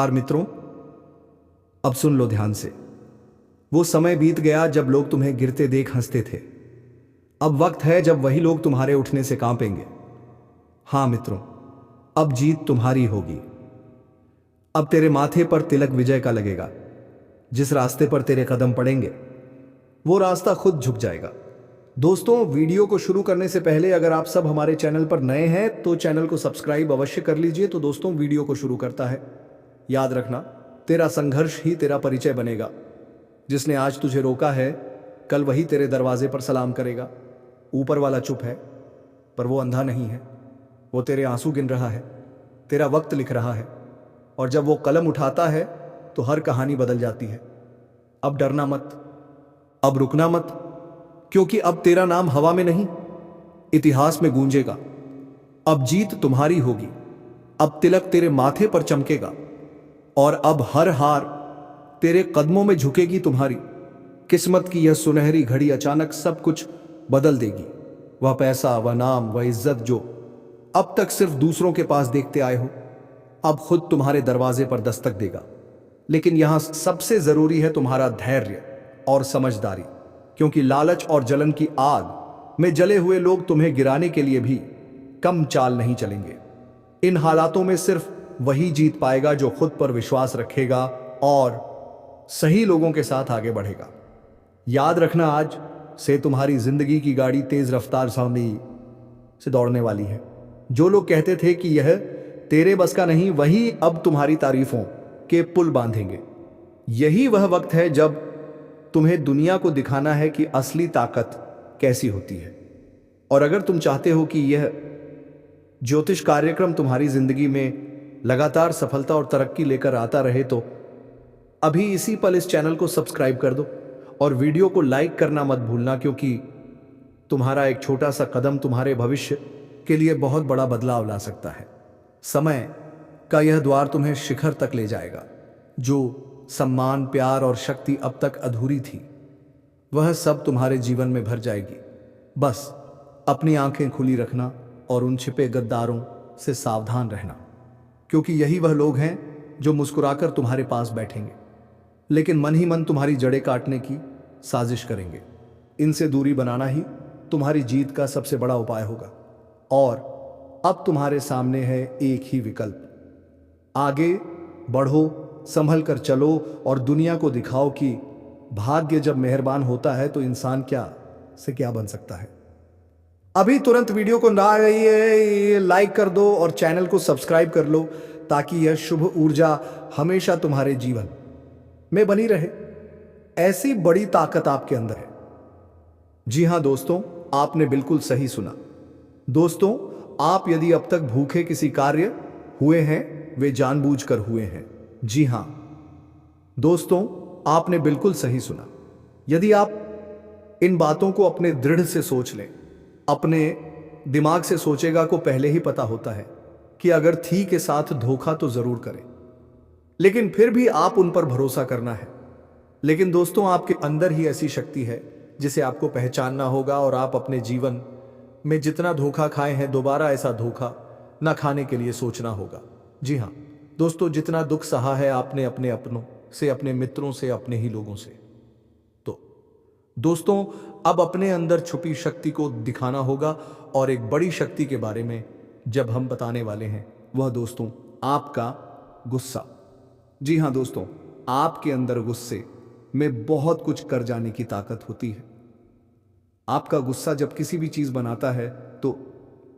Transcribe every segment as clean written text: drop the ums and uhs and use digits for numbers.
यार मित्रों, अब सुन लो ध्यान से। वो समय बीत गया जब लोग तुम्हें गिरते देख हंसते थे। अब वक्त है जब वही लोग तुम्हारे उठने से कांपेंगे। हाँ मित्रों, अब जीत तुम्हारी होगी। अब तेरे माथे पर तिलक विजय का लगेगा। जिस रास्ते पर तेरे कदम पड़ेंगे वो रास्ता खुद झुक जाएगा। दोस्तों, वीडियो को शुरू करने से पहले अगर आप सब हमारे चैनल पर नए हैं तो चैनल को सब्सक्राइब अवश्य कर लीजिए। तो दोस्तों, वीडियो को शुरू करता है। याद रखना, तेरा संघर्ष ही तेरा परिचय बनेगा। जिसने आज तुझे रोका है, कल वही तेरे दरवाजे पर सलाम करेगा। ऊपर वाला चुप है, पर वो अंधा नहीं है। वो तेरे आंसू गिन रहा है, तेरा वक्त लिख रहा है, और जब वो कलम उठाता है तो हर कहानी बदल जाती है। अब डरना मत, अब रुकना मत, क्योंकि अब तेरा नाम हवा में नहीं, इतिहास में गूंजेगा। अब जीत तुम्हारी होगी, अब तिलक तेरे माथे पर चमकेगा, और अब हर हार तेरे कदमों में झुकेगी। तुम्हारी किस्मत की यह सुनहरी घड़ी अचानक सब कुछ बदल देगी। वह पैसा, वह नाम, वह इज्जत जो अब तक सिर्फ दूसरों के पास देखते आए हो, अब खुद तुम्हारे दरवाजे पर दस्तक देगा। लेकिन यहां सबसे जरूरी है तुम्हारा धैर्य और समझदारी, क्योंकि लालच और जलन की आग में जले हुए लोग तुम्हें गिराने के लिए भी कम चाल नहीं चलेंगे। इन हालातों में सिर्फ वही जीत पाएगा जो खुद पर विश्वास रखेगा और सही लोगों के साथ आगे बढ़ेगा। याद रखना, आज से तुम्हारी जिंदगी की गाड़ी तेज रफ्तार से दौड़ने वाली है। जो लोग कहते थे कि यह तेरे बस का नहीं, वही अब तुम्हारी तारीफों के पुल बांधेंगे। यही वह वक्त है जब तुम्हें दुनिया को दिखाना है कि असली ताकत कैसी होती है। और अगर तुम चाहते हो कि यह ज्योतिष कार्यक्रम तुम्हारी जिंदगी में लगातार सफलता और तरक्की लेकर आता रहे, तो अभी इसी पल इस चैनल को सब्सक्राइब कर दो और वीडियो को लाइक करना मत भूलना, क्योंकि तुम्हारा एक छोटा सा कदम तुम्हारे भविष्य के लिए बहुत बड़ा बदलाव ला सकता है। समय का यह द्वार तुम्हें शिखर तक ले जाएगा। जो सम्मान, प्यार और शक्ति अब तक अधूरी थी, वह सब तुम्हारे जीवन में भर जाएगी। बस अपनी आंखें खुली रखना और उन छिपे गद्दारों से सावधान रहना, क्योंकि यही वह लोग हैं जो मुस्कुराकर तुम्हारे पास बैठेंगे, लेकिन मन ही मन तुम्हारी जड़ें काटने की साजिश करेंगे। इनसे दूरी बनाना ही तुम्हारी जीत का सबसे बड़ा उपाय होगा। और अब तुम्हारे सामने है एक ही विकल्प। आगे बढ़ो, संभल कर चलो और दुनिया को दिखाओ कि भाग्य जब मेहरबान होता है तो इंसान क्या से क्या बन सकता है। अभी तुरंत वीडियो को लाइक कर दो और चैनल को सब्सक्राइब कर लो, ताकि यह शुभ ऊर्जा हमेशा तुम्हारे जीवन में बनी रहे। ऐसी बड़ी ताकत आपके अंदर है। जी हां दोस्तों, आपने बिल्कुल सही सुना। दोस्तों, आप यदि अब तक भूखे किसी कार्य हुए हैं, वे जानबूझकर हुए हैं। जी हां दोस्तों, आपने बिल्कुल सही सुना। यदि आप इन बातों को अपने दृढ़ से सोच लें, अपने दिमाग से सोचेगा को पहले ही पता होता है कि अगर थी के साथ धोखा तो जरूर करें, लेकिन फिर भी आप उन पर भरोसा करना है। लेकिन दोस्तों, आपके अंदर ही ऐसी शक्ति है जिसे आपको पहचानना होगा, और आप अपने जीवन में जितना धोखा खाए हैं, दोबारा ऐसा धोखा ना खाने के लिए सोचना होगा। जी हाँ दोस्तों, जितना दुख सहा है आपने अपने अपनों से, अपने मित्रों से, अपने ही लोगों से, तो दोस्तों अब अपने अंदर छुपी शक्ति को दिखाना होगा। और एक बड़ी शक्ति के बारे में जब हम बताने वाले हैं, वह दोस्तों आपका गुस्सा। जी हाँ दोस्तों, आपके अंदर गुस्से में बहुत कुछ कर जाने की ताकत होती है। आपका गुस्सा जब किसी भी चीज बनाता है तो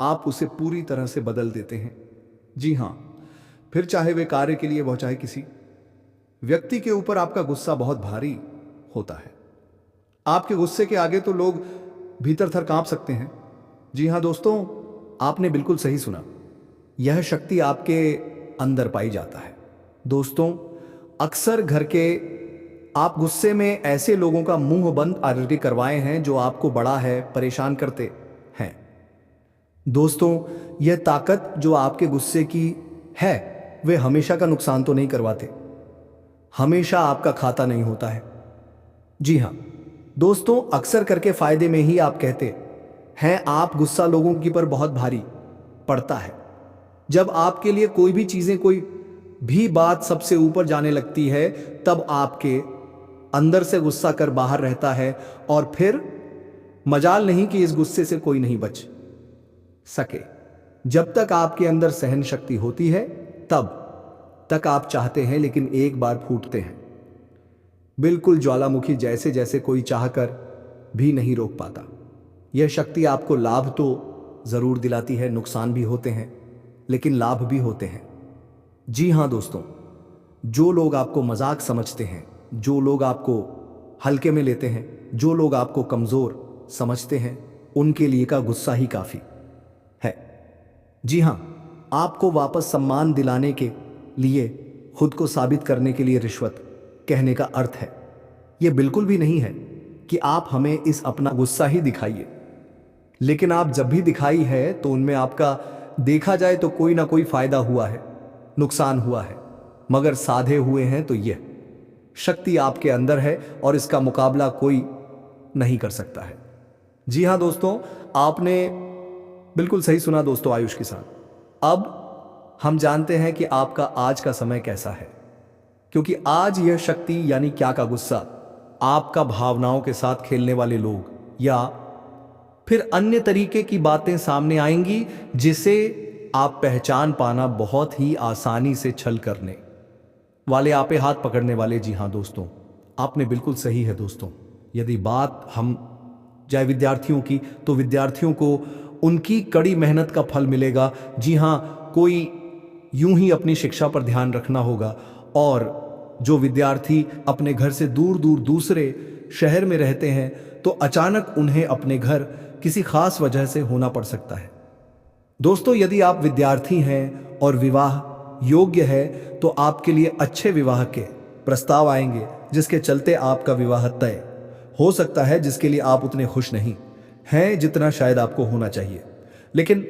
आप उसे पूरी तरह से बदल देते हैं। जी हाँ, फिर चाहे वे कार्य के लिए हो, चाहे किसी व्यक्ति के ऊपर आपका गुस्सा बहुत भारी होता है। आपके गुस्से के आगे तो लोग भीतर थर कांप सकते हैं। जी हाँ दोस्तों, आपने बिल्कुल सही सुना। यह शक्ति आपके अंदर पाई जाता है। दोस्तों, अक्सर घर के आप गुस्से में ऐसे लोगों का मुंह बंद ऑलरेडी करवाए हैं जो आपको बड़ा है परेशान करते हैं। दोस्तों, यह ताकत जो आपके गुस्से की है, वे हमेशा का नुकसान तो नहीं करवाते, हमेशा आपका खाता नहीं होता है। जी हाँ दोस्तों, अक्सर करके फायदे में ही आप कहते हैं। आप गुस्सा लोगों की पर बहुत भारी पड़ता है। जब आपके लिए कोई भी चीजें कोई भी बात सबसे ऊपर जाने लगती है, तब आपके अंदर से गुस्सा कर बाहर रहता है, और फिर मजाल नहीं कि इस गुस्से से कोई नहीं बच सके। जब तक आपके अंदर सहन शक्ति होती है तब तक आप चाहते हैं, लेकिन एक बार फूटते हैं, बिल्कुल ज्वालामुखी जैसे, जैसे कोई चाहकर भी नहीं रोक पाता। यह शक्ति आपको लाभ तो जरूर दिलाती है, नुकसान भी होते हैं, लेकिन लाभ भी होते हैं। जी हाँ दोस्तों, जो लोग आपको मजाक समझते हैं, जो लोग आपको हल्के में लेते हैं, जो लोग आपको कमजोर समझते हैं, उनके लिए का गुस्सा ही काफी है। जी हाँ, आपको वापस सम्मान दिलाने के लिए, खुद को साबित करने के लिए रिश्वत कहने का अर्थ है यह बिल्कुल भी नहीं है कि आप हमें इस अपना गुस्सा ही दिखाइए, लेकिन आप जब भी दिखाई है तो उनमें आपका देखा जाए तो कोई ना कोई फायदा हुआ है, नुकसान हुआ है, मगर साधे हुए हैं तो यह शक्ति आपके अंदर है और इसका मुकाबला कोई नहीं कर सकता है। जी हाँ दोस्तों, आपने बिल्कुल सही सुना दोस्तों आयुष के साथ। अब हम जानते हैं कि आपका आज का समय कैसा है, क्योंकि आज यह शक्ति यानी क्या का गुस्सा आपका भावनाओं के साथ खेलने वाले लोग या फिर अन्य तरीके की बातें सामने आएंगी, जिसे आप पहचान पाना बहुत ही आसानी से छल करने वाले, आपे हाथ पकड़ने वाले। जी हाँ दोस्तों, आपने बिल्कुल सही है दोस्तों। यदि बात हम जाए विद्यार्थियों की, तो विद्यार्थियों को उनकी कड़ी मेहनत का फल मिलेगा। जी हाँ, कोई यूं ही अपनी शिक्षा पर ध्यान रखना होगा, और जो विद्यार्थी अपने घर से दूर दूर दूसरे शहर में रहते हैं, तो अचानक उन्हें अपने घर किसी खास वजह से होना पड़ सकता है। दोस्तों, यदि आप विद्यार्थी हैं और विवाह योग्य है, तो आपके लिए अच्छे विवाह के प्रस्ताव आएंगे, जिसके चलते आपका विवाह तय हो सकता है, जिसके लिए आप उतने खुश नहीं हैं जितना शायद आपको होना चाहिए। लेकिन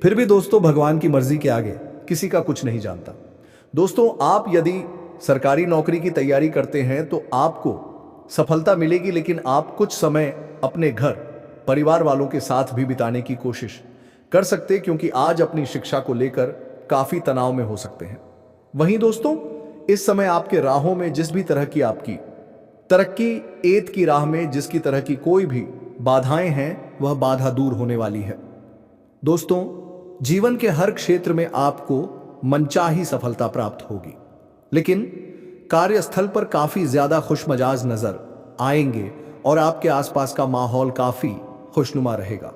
फिर भी दोस्तों, भगवान की मर्जी के आगे किसी का कुछ नहीं जानता। दोस्तों, आप यदि सरकारी नौकरी की तैयारी करते हैं तो आपको सफलता मिलेगी, लेकिन आप कुछ समय अपने घर परिवार वालों के साथ भी बिताने की कोशिश कर सकते, क्योंकि आज अपनी शिक्षा को लेकर काफी तनाव में हो सकते हैं। वहीं दोस्तों, इस समय आपके राहों में जिस भी तरह की आपकी तरक्की, एत की राह में जिसकी तरह की कोई भी बाधाएं हैं, वह बाधा दूर होने वाली है। दोस्तों, जीवन के हर क्षेत्र में आपको मनचाही सफलता प्राप्त होगी, लेकिन कार्यस्थल पर काफी ज्यादा खुशमजाज नजर आएंगे और आपके आसपास का माहौल काफी खुशनुमा रहेगा,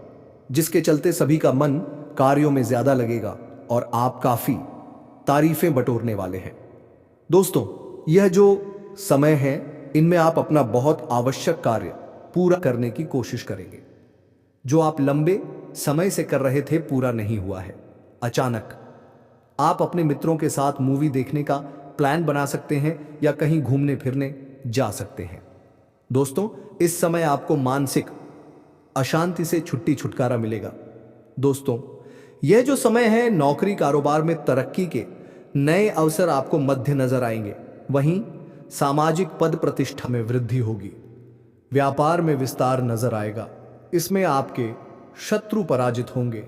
जिसके चलते सभी का मन कार्यों में ज्यादा लगेगा और आप काफी तारीफें बटोरने वाले हैं। दोस्तों, यह जो समय है, इनमें आप अपना बहुत आवश्यक कार्य पूरा करने की कोशिश करेंगे, जो आप लंबे समय से कर रहे थे पूरा नहीं हुआ है। अचानक आप अपने मित्रों के साथ मूवी देखने का प्लान बना सकते हैं या कहीं घूमने फिरने जा सकते हैं। दोस्तों, इस समय आपको मानसिक अशांति से छुटकारा मिलेगा। दोस्तों, यह जो समय है, नौकरी कारोबार में तरक्की के नए अवसर आपको मध्य नजर आएंगे। वहीं सामाजिक पद प्रतिष्ठा में वृद्धि होगी, व्यापार में विस्तार नजर आएगा, इसमें आपके शत्रु पराजित होंगे।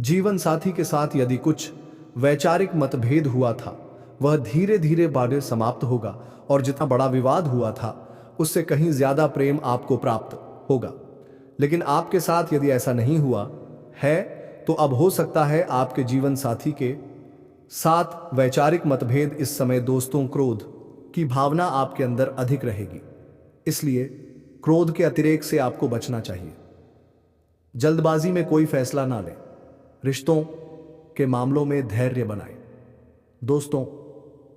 जीवन साथी के साथ यदि कुछ वैचारिक मतभेद हुआ था, वह धीरे धीरे बाद समाप्त होगा, और जितना बड़ा विवाद हुआ था उससे कहीं ज्यादा प्रेम आपको प्राप्त होगा। लेकिन आपके साथ यदि ऐसा नहीं हुआ है, तो अब हो सकता है आपके जीवन साथी के साथ वैचारिक मतभेद। इस समय दोस्तों, क्रोध की भावना आपके अंदर अधिक रहेगी, इसलिए क्रोध के अतिरेक से आपको बचना चाहिए। जल्दबाजी में कोई फैसला ना लें, रिश्तों के मामलों में धैर्य बनाएं। दोस्तों,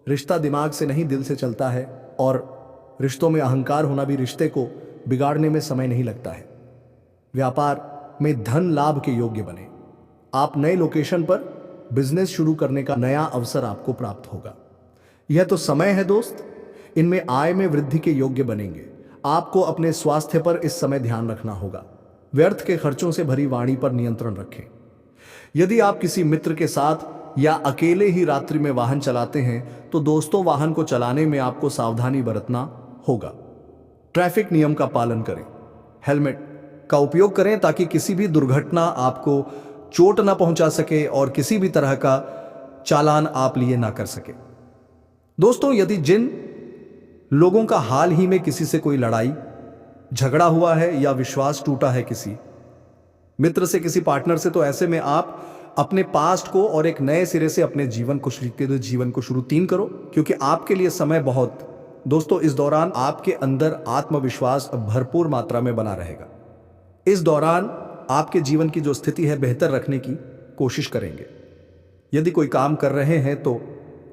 रिश्ता दिमाग से नहीं दिल से चलता है, और रिश्तों में अहंकार होना भी रिश्ते को बिगाड़ने में समय नहीं लगता है। व्यापार में धन लाभ के योग्य बने। आप नए लोकेशन पर बिजनेस शुरू करने का नया अवसर आपको प्राप्त होगा। यह तो समय है दोस्त, इनमें आय में वृद्धि के योग्य बनेंगे। आपको अपने स्वास्थ्य पर इस समय ध्यान रखना होगा। व्यर्थ के खर्चों से भरी वाणी पर नियंत्रण रखें। यदि आप किसी मित्र के साथ या अकेले ही रात्रि में वाहन चलाते हैं, तो दोस्तों, वाहन को चलाने में आपको सावधानी बरतना होगा। ट्रैफिक नियम का पालन करें, हेलमेट का उपयोग करें, ताकि किसी भी दुर्घटना आपको चोट ना पहुंचा सके और किसी भी तरह का चालान आप लिए ना कर सके। दोस्तों, यदि जिन लोगों का हाल ही में किसी से कोई लड़ाई झगड़ा हुआ है या विश्वास टूटा है किसी मित्र से, किसी पार्टनर से, तो ऐसे में आप अपने पास्ट को और एक नए सिरे से अपने जीवन को शुरू तीन करो, क्योंकि आपके लिए समय बहुत, दोस्तों, इस दौरान आपके अंदर आत्मविश्वास भरपूर मात्रा में बना रहेगा। इस दौरान आपके जीवन की जो स्थिति है बेहतर रखने की कोशिश करेंगे। यदि कोई काम कर रहे हैं तो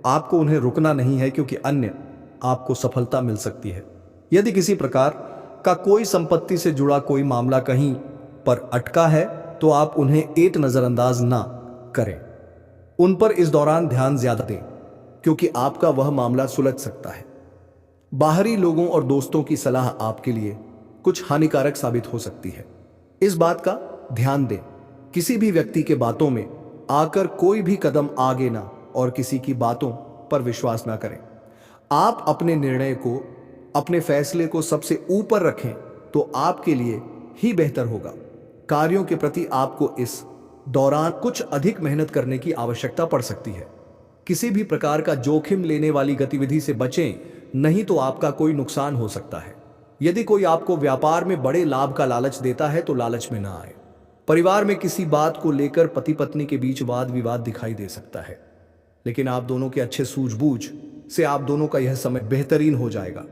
आपको उन्हें रुकना नहीं है, क्योंकि अन्य आपको सफलता मिल सकती है। यदि किसी प्रकार का कोई संपत्ति से जुड़ा कोई मामला कहीं पर अटका है तो आप उन्हें एक नजरअंदाज ना करें, उन पर इस दौरान ध्यान ज्यादा दें, क्योंकि आपका वह मामला सुलझ सकता है। बाहरी लोगों और दोस्तों की सलाह आपके लिए कुछ हानिकारक साबित हो सकती है, इस बात का ध्यान दें। किसी भी व्यक्ति के बातों में आकर कोई भी कदम आगे ना और किसी की बातों पर विश्वास ना करें। आप अपने निर्णय को, अपने फैसले को सबसे ऊपर रखें तो आपके लिए ही बेहतर होगा। कार्यों के प्रति आपको इस दौरान कुछ अधिक मेहनत करने की आवश्यकता पड़ सकती है। किसी भी प्रकार का जोखिम लेने वाली गतिविधि से बचें, नहीं तो आपका कोई नुकसान हो सकता है। यदि कोई आपको व्यापार में बड़े लाभ का लालच देता है तो लालच में ना आए। परिवार में किसी बात को लेकर पति पत्नी के बीच वाद विवाद दिखाई दे सकता है, लेकिन आप दोनों के अच्छे सूझबूझ से आप दोनों का यह समय बेहतरीन हो जाएगा।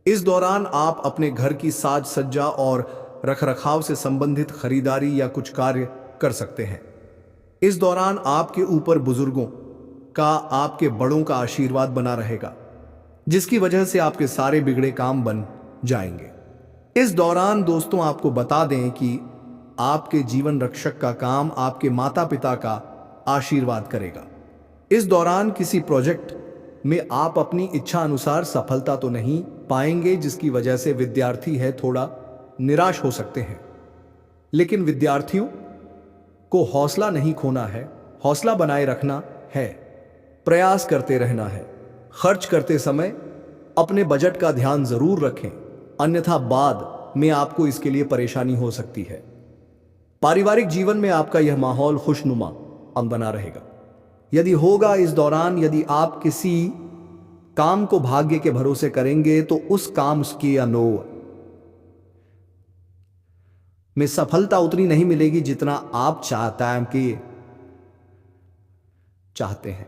इस दौरान आप अपने घर की साज सज्जा और रखरखाव से संबंधित खरीदारी या कुछ कार्य कर सकते हैं। इस दौरान आपके ऊपर बुजुर्गों का, आपके बड़ों का आशीर्वाद बना रहेगा, जिसकी वजह से आपके सारे बिगड़े काम बन जाएंगे। इस दौरान दोस्तों, आपको बता दें कि आपके जीवन रक्षक का काम आपके माता पिता का आशीर्वाद करेगा। इस दौरान किसी प्रोजेक्ट में आप अपनी इच्छा अनुसार सफलता तो नहीं पाएंगे, जिसकी वजह से विद्यार्थी है थोड़ा निराश हो सकते हैं। लेकिन विद्यार्थियों को हौसला नहीं खोना है, हौसला बनाए रखना है, प्रयास करते रहना है। खर्च करते समय अपने बजट का ध्यान जरूर रखें, अन्यथा बाद में आपको इसके लिए परेशानी हो सकती है। पारिवारिक जीवन में आपका यह माहौल खुशनुमा बना रहेगा। यदि होगा इस दौरान, यदि आप किसी काम को भाग्य के भरोसे करेंगे तो उस काम की या नो में सफलता उतनी नहीं मिलेगी जितना आप चाहते हैं।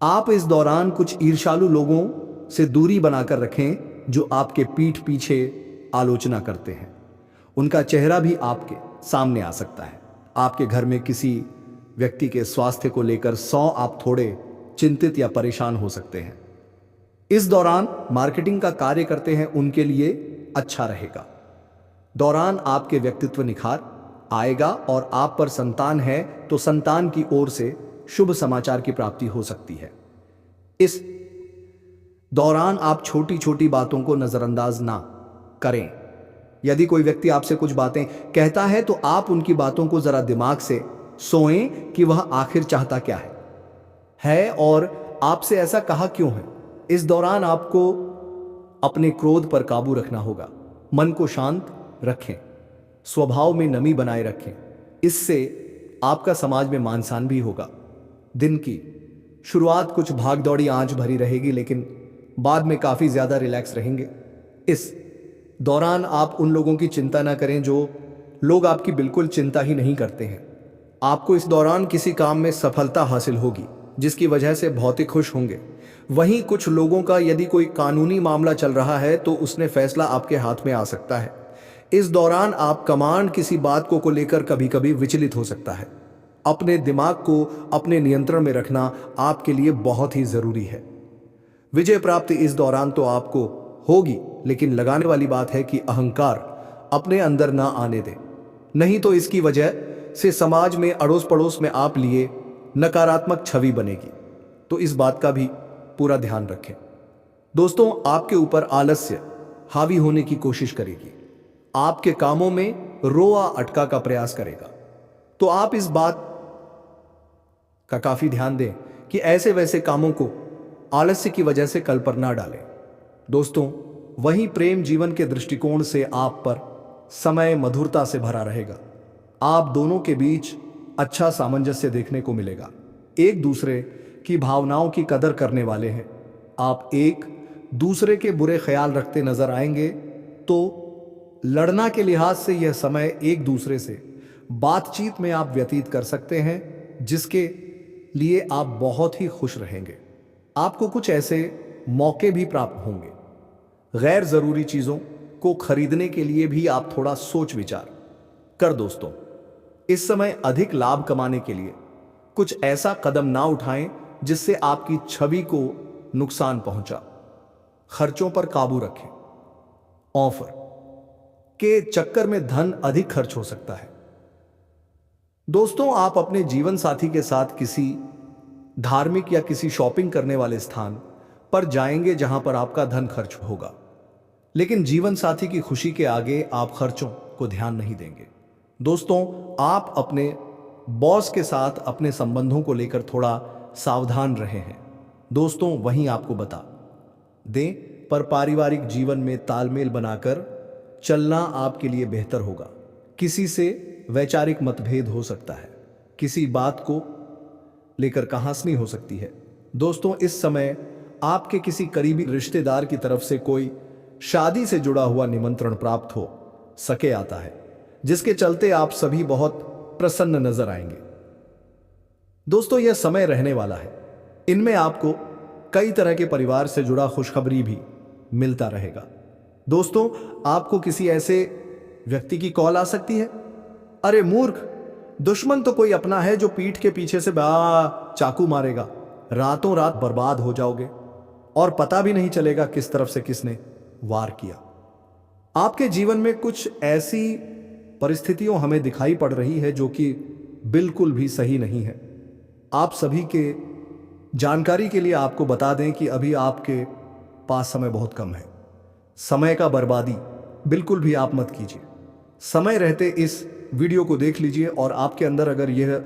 आप इस दौरान कुछ ईर्ष्यालु लोगों से दूरी बनाकर रखें जो आपके पीठ पीछे आलोचना करते हैं। उनका चेहरा भी आपके सामने आ सकता है। आपके घर में किसी व्यक्ति के स्वास्थ्य को लेकर आप थोड़े चिंतित या परेशान हो सकते हैं। इस दौरान मार्केटिंग का कार्य करते हैं, उनके लिए अच्छा रहेगा। दौरान आपके व्यक्तित्व निखार आएगा और आप पर संतान है तो संतान की ओर से शुभ समाचार की प्राप्ति हो सकती है। इस दौरान आप छोटी छोटी बातों को नजरअंदाज ना करें। यदि कोई व्यक्ति आपसे कुछ बातें कहता है तो आप उनकी बातों को जरा दिमाग से सोएं कि वह आखिर चाहता क्या है और आपसे ऐसा कहा क्यों है। इस दौरान आपको अपने क्रोध पर काबू रखना होगा, मन को शांत रखें, स्वभाव में नमी बनाए रखें, इससे आपका समाज में मान सम्मान भी होगा। दिन की शुरुआत कुछ भागदौड़ी आंच भरी रहेगी, लेकिन बाद में काफी ज्यादा रिलैक्स रहेंगे। इस दौरान आप उन लोगों की चिंता ना करें जो लोग आपकी बिल्कुल चिंता ही नहीं करते हैं। आपको इस दौरान किसी काम में सफलता हासिल होगी, जिसकी वजह से बहुत ही खुश होंगे। वहीं कुछ लोगों का यदि कोई कानूनी मामला चल रहा है तो उसने फैसला आपके हाथ में आ सकता है। इस दौरान आप कमांड किसी बात को लेकर कभी कभी विचलित हो सकता है। अपने दिमाग को अपने नियंत्रण में रखना आपके लिए बहुत ही जरूरी है। विजय प्राप्ति इस दौरान तो आपको होगी, लेकिन लगाने वाली बात है कि अहंकार अपने अंदर ना आने दें, नहीं तो इसकी वजह से समाज में, अड़ोस पड़ोस में आप लिए नकारात्मक छवि बनेगी। तो इस बात का भी पूरा ध्यान रखें। दोस्तों, आपके ऊपर आलस्य हावी होने की कोशिश करेगी, आपके कामों में रोआ अटका का प्रयास करेगा। तो आप इस बात का काफी ध्यान दें कि ऐसे वैसे कामों को आलस्य की वजह से कल पर ना डालें। दोस्तों, वहीं प्रेम जीवन के दृष्टिकोण से आप पर समय मधुरता से भरा रहेगा। आप दोनों के बीच अच्छा सामंजस्य देखने को मिलेगा। एक दूसरे कि भावनाओं की कदर करने वाले हैं। आप एक दूसरे के बुरे ख्याल रखते नजर आएंगे, तो लड़ना के लिहाज से यह समय एक दूसरे से बातचीत में आप व्यतीत कर सकते हैं, जिसके लिए आप बहुत ही खुश रहेंगे। आपको कुछ ऐसे मौके भी प्राप्त होंगे। गैर जरूरी चीजों को खरीदने के लिए भी आप थोड़ा सोच विचार कर दोस्तों। इस समय अधिक लाभ कमाने के लिए कुछ ऐसा कदम ना उठाएं जिससे आपकी छवि को नुकसान पहुंचा। खर्चों पर काबू रखें। ऑफर के चक्कर में धन अधिक खर्च हो सकता है। दोस्तों, आप अपने जीवन साथी के साथ किसी धार्मिक या किसी शॉपिंग करने वाले स्थान पर जाएंगे जहां पर आपका धन खर्च होगा, लेकिन जीवन साथी की खुशी के आगे आप खर्चों को ध्यान नहीं देंगे। दोस्तों, आप अपने बॉस के साथ अपने संबंधों को लेकर थोड़ा सावधान रहे हैं। दोस्तों, वहीं आपको बता दें, पर पारिवारिक जीवन में तालमेल बनाकर चलना आपके लिए बेहतर होगा। किसी से वैचारिक मतभेद हो सकता है, किसी बात को लेकर कहासुनी हो सकती है। दोस्तों, इस समय आपके किसी करीबी रिश्तेदार की तरफ से कोई शादी से जुड़ा हुआ निमंत्रण प्राप्त हो सके आता है, जिसके चलते आप सभी बहुत प्रसन्न नजर आएंगे। दोस्तों, यह समय रहने वाला है। इनमें आपको कई तरह के परिवार से जुड़ा खुशखबरी भी मिलता रहेगा। दोस्तों, आपको किसी ऐसे व्यक्ति की कॉल आ सकती है। अरे मूर्ख, दुश्मन तो कोई अपना है जो पीठ के पीछे से चाकू मारेगा। रातों रात बर्बाद हो जाओगे और पता भी नहीं चलेगा किस तरफ से किसने वार किया। आपके जीवन में कुछ ऐसी परिस्थितियों हमें दिखाई पड़ रही है जो कि बिल्कुल भी सही नहीं है। आप सभी के जानकारी के लिए आपको बता दें कि अभी आपके पास समय बहुत कम है। समय का बर्बादी बिल्कुल भी आप मत कीजिए। समय रहते इस वीडियो को देख लीजिए और आपके अंदर अगर यह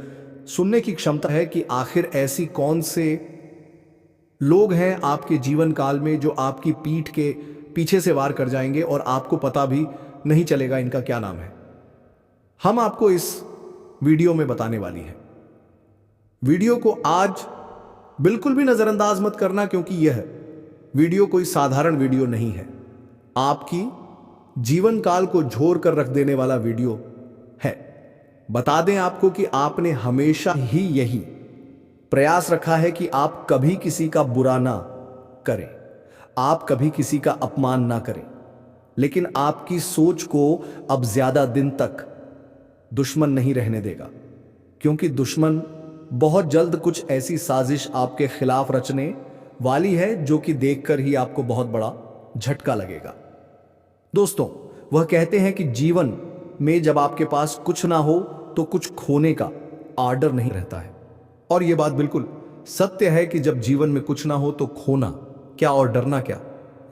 सुनने की क्षमता है कि आखिर ऐसी कौन से लोग हैं आपके जीवन काल में जो आपकी पीठ के पीछे से वार कर जाएंगे और आपको पता भी नहीं चलेगा इनका क्या नाम है, हम आपको इस वीडियो में बताने वाली है। वीडियो को आज बिल्कुल भी नजरअंदाज मत करना, क्योंकि यह वीडियो कोई साधारण वीडियो नहीं है। आपकी जीवन काल को झोर कर रख देने वाला वीडियो है। बता दें आपको कि आपने हमेशा ही यही प्रयास रखा है कि आप कभी किसी का बुरा ना करें, आप कभी किसी का अपमान ना करें, लेकिन आपकी सोच को अब ज्यादा दिन तक दुश्मन नहीं रहने देगा, क्योंकि दुश्मन बहुत जल्द कुछ ऐसी साजिश आपके खिलाफ रचने वाली है जो कि देखकर ही आपको बहुत बड़ा झटका लगेगा। दोस्तों, वह कहते हैं कि जीवन में जब आपके पास कुछ ना हो तो कुछ खोने का आर्डर नहीं रहता है, और यह बात बिल्कुल सत्य है कि जब जीवन में कुछ ना हो तो खोना क्या और डरना क्या।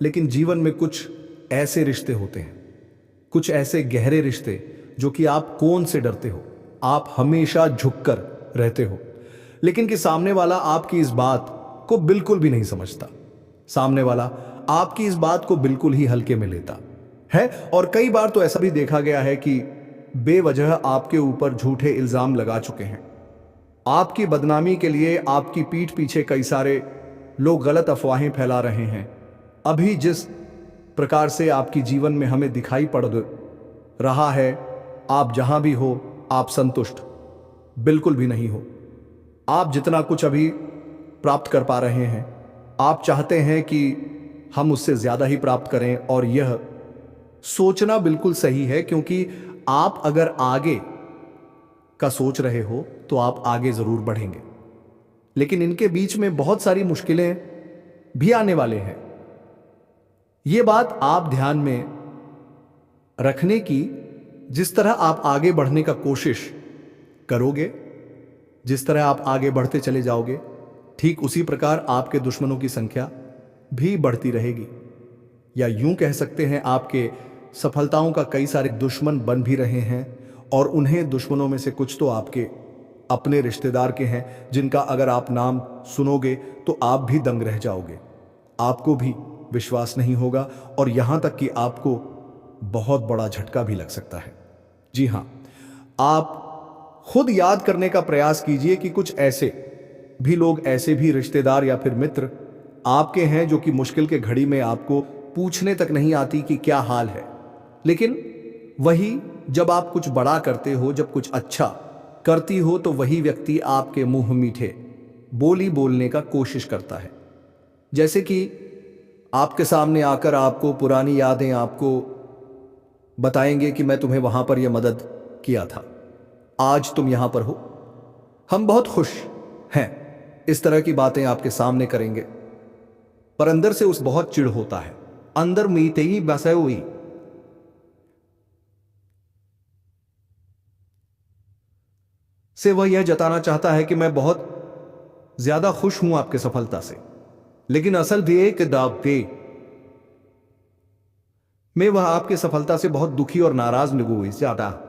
लेकिन जीवन में कुछ ऐसे रिश्ते होते हैं, कुछ ऐसे गहरे रिश्ते जो कि आप कौन से डरते हो, आप हमेशा झुककर रहते हो, लेकिन कि सामने वाला आपकी इस बात को बिल्कुल भी नहीं समझता। सामने वाला आपकी इस बात को बिल्कुल ही हल्के में लेता है, और कई बार तो ऐसा भी देखा गया है कि बेवजह आपके ऊपर झूठे इल्जाम लगा चुके हैं। आपकी बदनामी के लिए आपकी पीठ पीछे कई सारे लोग गलत अफवाहें फैला रहे हैं। अभी जिस प्रकार से आपकी जीवन में हमें दिखाई पड़ रहा है, आप जहां भी हो आप संतुष्ट बिल्कुल भी नहीं हो। आप जितना कुछ अभी प्राप्त कर पा रहे हैं, आप चाहते हैं कि हम उससे ज्यादा ही प्राप्त करें, और यह सोचना बिल्कुल सही है, क्योंकि आप अगर आगे का सोच रहे हो तो आप आगे जरूर बढ़ेंगे, लेकिन इनके बीच में बहुत सारी मुश्किलें भी आने वाले हैं। यह बात आप ध्यान में रखने की, जिस तरह आप आगे बढ़ने का कोशिश करोगे, जिस तरह आप आगे बढ़ते चले जाओगे, ठीक उसी प्रकार आपके दुश्मनों की संख्या भी बढ़ती रहेगी, या यूं कह सकते हैं आपके सफलताओं का कई सारे दुश्मन बन भी रहे हैं, और उन्हें दुश्मनों में से कुछ तो आपके अपने रिश्तेदार के हैं, जिनका अगर आप नाम सुनोगे तो आप भी दंग रह जाओगे, आपको भी विश्वास नहीं होगा, और यहां तक कि आपको बहुत बड़ा झटका भी लग सकता है। जी हां, आप खुद याद करने का प्रयास कीजिए कि कुछ ऐसे भी लोग, ऐसे भी रिश्तेदार या फिर मित्र आपके हैं जो कि मुश्किल के घड़ी में आपको पूछने तक नहीं आती कि क्या हाल है। लेकिन वही जब आप कुछ बड़ा करते हो, जब कुछ अच्छा करती हो, तो वही व्यक्ति आपके मुंह मीठे बोली बोलने का कोशिश करता है। जैसे कि आपके सामने आकर आपको पुरानी यादें आपको बताएंगे कि मैं तुम्हें वहां पर यह मदद किया था, आज तुम यहां पर हो, हम बहुत खुश हैं। इस तरह की बातें आपके सामने करेंगे, पर अंदर से उस बहुत चिढ़ होता है। अंदर मीते ही बसे हुई से वह यह जताना चाहता है कि मैं बहुत ज्यादा खुश हूं आपके सफलता से, लेकिन असल भी कि दावे में वह आपकी सफलता से बहुत दुखी और नाराज निगुई ज्यादा है।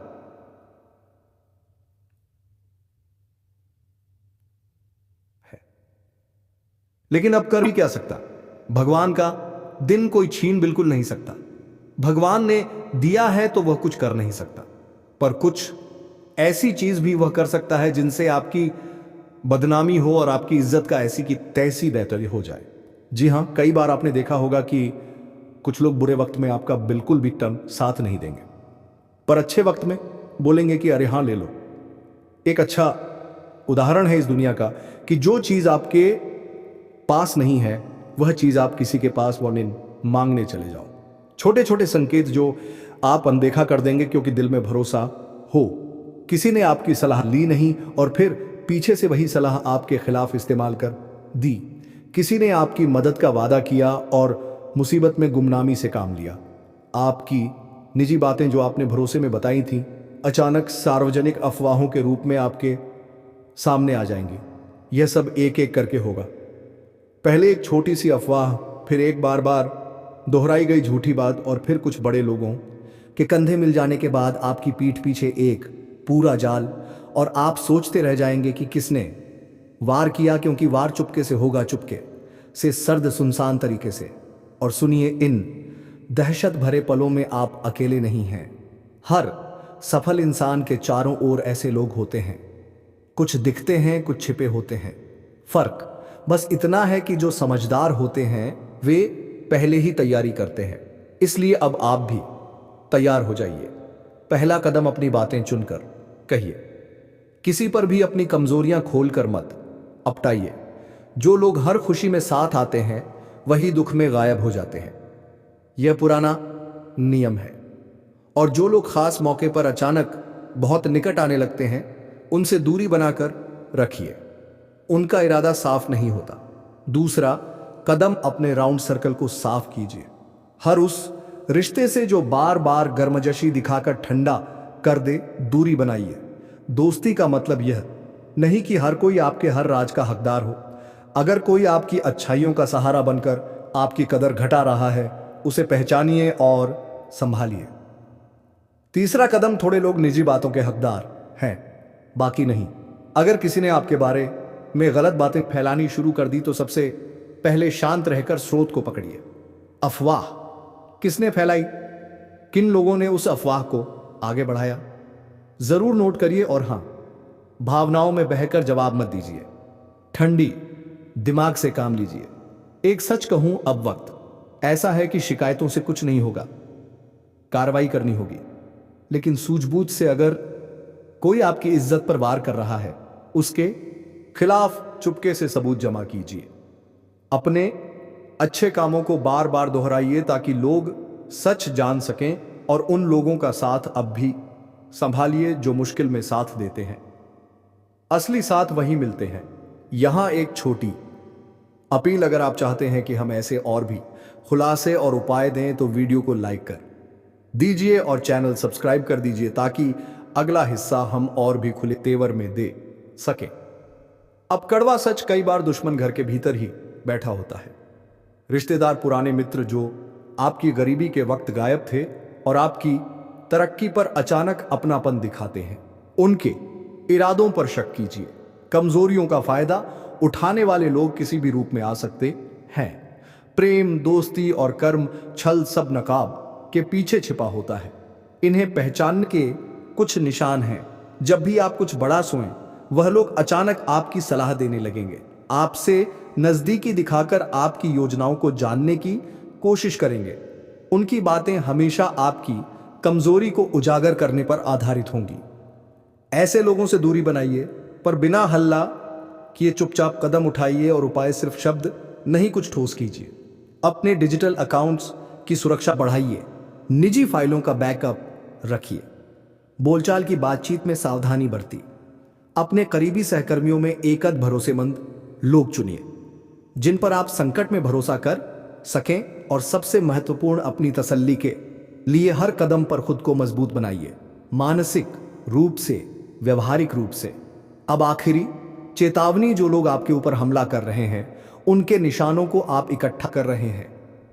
लेकिन अब कर भी क्या सकता, भगवान का दिन कोई छीन बिल्कुल नहीं सकता। भगवान ने दिया है तो वह कुछ कर नहीं सकता, पर कुछ ऐसी चीज भी वह कर सकता है जिनसे आपकी बदनामी हो और आपकी इज्जत का ऐसी की तैसी बेहतरी हो जाए। जी हां, कई बार आपने देखा होगा कि कुछ लोग बुरे वक्त में आपका बिल्कुल भी टर्म साथ नहीं देंगे, पर अच्छे वक्त में बोलेंगे कि अरे हां ले लो। एक अच्छा उदाहरण है इस दुनिया का कि जो चीज आपके पास नहीं है वह चीज आप किसी के पास वार्निंग मांगने चले जाओ। छोटे छोटे संकेत जो आप अनदेखा कर देंगे क्योंकि दिल में भरोसा हो। किसी ने आपकी सलाह ली नहीं और फिर पीछे से वही सलाह आपके खिलाफ इस्तेमाल कर दी। किसी ने आपकी मदद का वादा किया और मुसीबत में गुमनामी से काम लिया। आपकी निजी बातें जो आपने भरोसे में बताई थी अचानक सार्वजनिक अफवाहों के रूप में आपके सामने आ जाएंगी। यह सब एक एक करके होगा। पहले एक छोटी सी अफवाह, फिर एक बार बार दोहराई गई झूठी बात और फिर कुछ बड़े लोगों के कंधे मिल जाने के बाद आपकी पीठ पीछे एक पूरा जाल, और आप सोचते रह जाएंगे कि किसने वार किया, क्योंकि वार चुपके से होगा, चुपके से, सर्द सुनसान तरीके से। और सुनिए, इन दहशत भरे पलों में आप अकेले नहीं हैं। हर सफल इंसान के चारों ओर ऐसे लोग होते हैं, कुछ दिखते हैं, कुछ छिपे होते हैं। फर्क बस इतना है कि जो समझदार होते हैं वे पहले ही तैयारी करते हैं। इसलिए अब आप भी तैयार हो जाइए। पहला कदम अपनी बातें चुनकर कहिए। किसी पर भी अपनी कमजोरियां खोलकर मत अपटाइए। जो लोग हर खुशी में साथ आते हैं वही दुख में गायब हो जाते हैं, यह पुराना नियम है। और जो लोग खास मौके पर अचानक बहुत निकट आने लगते हैं उनसे दूरी बनाकर रखिए, उनका इरादा साफ नहीं होता। दूसरा कदम, अपने राउंड सर्कल को साफ कीजिए। हर उस रिश्ते से जो बार बार गर्मजशी दिखाकर ठंडा कर दे दूरी बनाइए। दोस्ती का मतलब यह नहीं कि हर कोई आपके हर राज का हकदार हो। अगर कोई आपकी अच्छाइयों का सहारा बनकर आपकी कदर घटा रहा है उसे पहचानिए और संभालिए। तीसरा कदम, थोड़े लोग निजी बातों के हकदार हैं, बाकी नहीं। अगर किसी ने आपके बारे में गलत बातें फैलानी शुरू कर दी तो सबसे पहले शांत रहकर स्रोत को पकड़िए। अफवाह किसने फैलाई, किन लोगों ने उस अफवाह को आगे बढ़ाया, जरूर नोट करिए। और हां, भावनाओं में बहकर जवाब मत दीजिए, ठंडी दिमाग से काम लीजिए। एक सच कहूं, अब वक्त ऐसा है कि शिकायतों से कुछ नहीं होगा, कार्रवाई करनी होगी। लेकिन सूझबूझ से अगर कोई आपकी इज्जत पर वार कर रहा है उसके खिलाफ चुपके से सबूत जमा कीजिए। अपने अच्छे कामों को बार बार दोहराइए ताकि लोग सच जान सकें, और उन लोगों का साथ अब भी संभालिए जो मुश्किल में साथ देते हैं। असली साथ वहीं मिलते हैं। यहां एक छोटी अपील, अगर आप चाहते हैं कि हम ऐसे और भी खुलासे और उपाय दें तो वीडियो को लाइक कर दीजिए और चैनल सब्सक्राइब कर दीजिए ताकि अगला हिस्सा हम और भी खुले तेवर में दे सकें। अब कड़वा सच, कई बार दुश्मन घर के भीतर ही बैठा होता है। रिश्तेदार, पुराने मित्र जो आपकी गरीबी के वक्त गायब थे और आपकी तरक्की पर अचानक अपनापन दिखाते हैं, उनके इरादों पर शक कीजिए। कमजोरियों का फायदा उठाने वाले लोग किसी भी रूप में आ सकते हैं। प्रेम, दोस्ती और कर्म छल सब नकाब के पीछे छिपा होता है। इन्हें पहचानने के कुछ निशान हैं। जब भी आप कुछ बड़ा सोएं वह लोग अचानक आपकी सलाह देने लगेंगे, आपसे नजदीकी दिखाकर आपकी योजनाओं को जानने की कोशिश करेंगे। उनकी बातें हमेशा आपकी कमजोरी को उजागर करने पर आधारित होंगी। ऐसे लोगों से दूरी बनाइए, पर बिना हल्ला किए चुपचाप कदम उठाइए और उपाय सिर्फ शब्द नहीं, कुछ ठोस कीजिए। अपने डिजिटल अकाउंट्स की सुरक्षा बढ़ाइए, निजी फाइलों का बैकअप रखिए, बोलचाल की बातचीत में सावधानी बरतिए। अपने करीबी सहकर्मियों में एकद भरोसेमंद लोग चुनिए जिन पर आप संकट में भरोसा कर सकें, और सबसे महत्वपूर्ण, अपनी तसल्ली के लिए हर कदम पर खुद को मजबूत बनाइए, मानसिक रूप से, व्यवहारिक रूप से। अब आखिरी चेतावनी, जो लोग आपके ऊपर हमला कर रहे हैं उनके निशानों को आप इकट्ठा कर रहे हैं,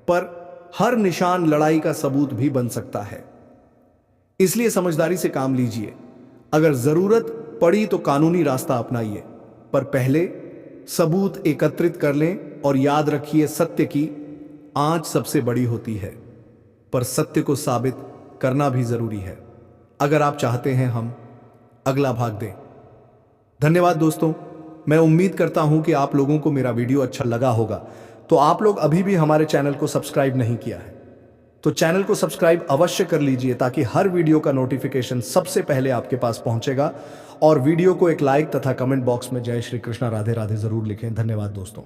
पर हर निशान लड़ाई का सबूत भी बन सकता है, इसलिए समझदारी से काम लीजिए। अगर जरूरत पड़ी तो कानूनी रास्ता अपनाइए, पर पहले सबूत एकत्रित कर लें और याद रखिए, सत्य की आंच सबसे बड़ी होती है, पर सत्य को साबित करना भी जरूरी है। अगर आप चाहते हैं हम अगला भाग दें। धन्यवाद दोस्तों, मैं उम्मीद करता हूं कि आप लोगों को मेरा वीडियो अच्छा लगा होगा। तो आप लोग अभी भी हमारे चैनल को सब्सक्राइब नहीं किया है तो चैनल को सब्सक्राइब अवश्य कर लीजिए, ताकि हर वीडियो का नोटिफिकेशन सबसे पहले आपके पास पहुंचेगा। और वीडियो को एक लाइक तथा कमेंट बॉक्स में जय श्री कृष्णा राधे राधे जरूर लिखें। धन्यवाद दोस्तों।